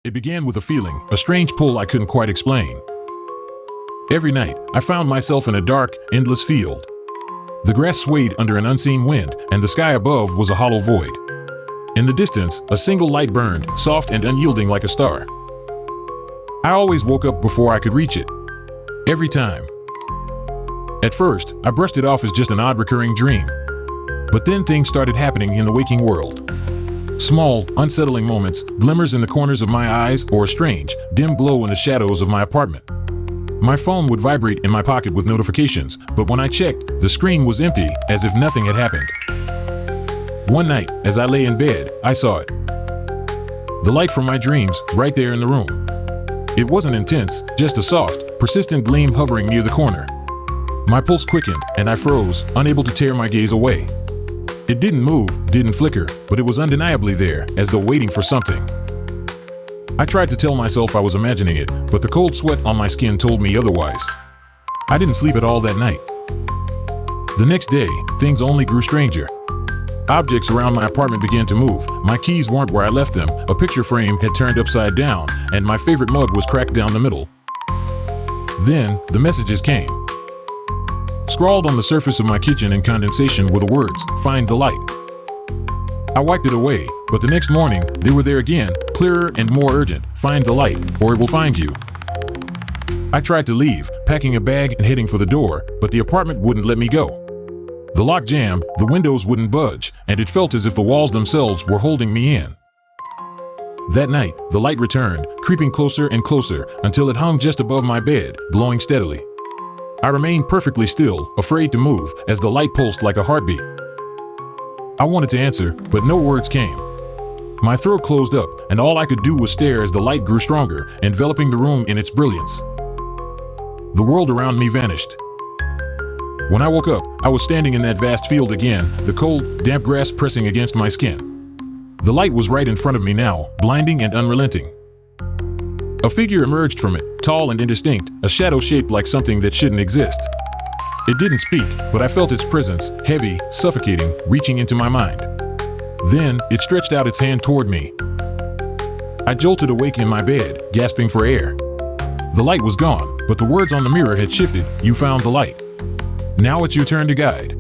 It began with a feeling, a strange pull I couldn't quite explain. Every night, I found myself in a dark, endless field. The grass swayed under an unseen wind, and the sky above was a hollow void. In the distance, a single light burned, soft and unyielding like a star. I always woke up before I could reach it. Every time. At first, I brushed it off as just an odd recurring dream. But then things started happening in the waking world. Small, unsettling moments, glimmers in the corners of my eyes, or a strange, dim glow in the shadows of my apartment. My phone would vibrate in my pocket with notifications, but when I checked, the screen was empty, as if nothing had happened. One night, as I lay in bed, I saw it. The light from my dreams, right there in the room. It wasn't intense, just a soft, persistent gleam hovering near the corner. My pulse quickened, and I froze, unable to tear my gaze away. It didn't move, didn't flicker, but it was undeniably there, as though waiting for something. I tried to tell myself I was imagining it, but the cold sweat on my skin told me otherwise. I didn't sleep at all that night. The next day, things only grew stranger. Objects around my apartment began to move. My keys weren't where I left them, a picture frame had turned upside down, and my favorite mug was cracked down the middle. Then, the messages came. Scrawled on the surface of my kitchen in condensation were the words, "Find the light." I wiped it away, but the next morning, they were there again, clearer and more urgent. "Find the light, or it will find you." I tried to leave, packing a bag and heading for the door, but the apartment wouldn't let me go. The lock jammed, the windows wouldn't budge, and it felt as if the walls themselves were holding me in. That night, the light returned, creeping closer and closer, until it hung just above my bed, glowing steadily. I remained perfectly still, afraid to move, as the light pulsed like a heartbeat. I wanted to answer, but no words came. My throat closed up, and all I could do was stare as the light grew stronger, enveloping the room in its brilliance. The world around me vanished. When I woke up, I was standing in that vast field again, the cold, damp grass pressing against my skin. The light was right in front of me now, blinding and unrelenting. A figure emerged from it, tall and indistinct, a shadow shaped like something that shouldn't exist. It didn't speak, but I felt its presence, heavy, suffocating, reaching into my mind. Then, it stretched out its hand toward me. I jolted awake in my bed, gasping for air. The light was gone, but the words on the mirror had shifted. "You found the light. Now it's your turn to guide."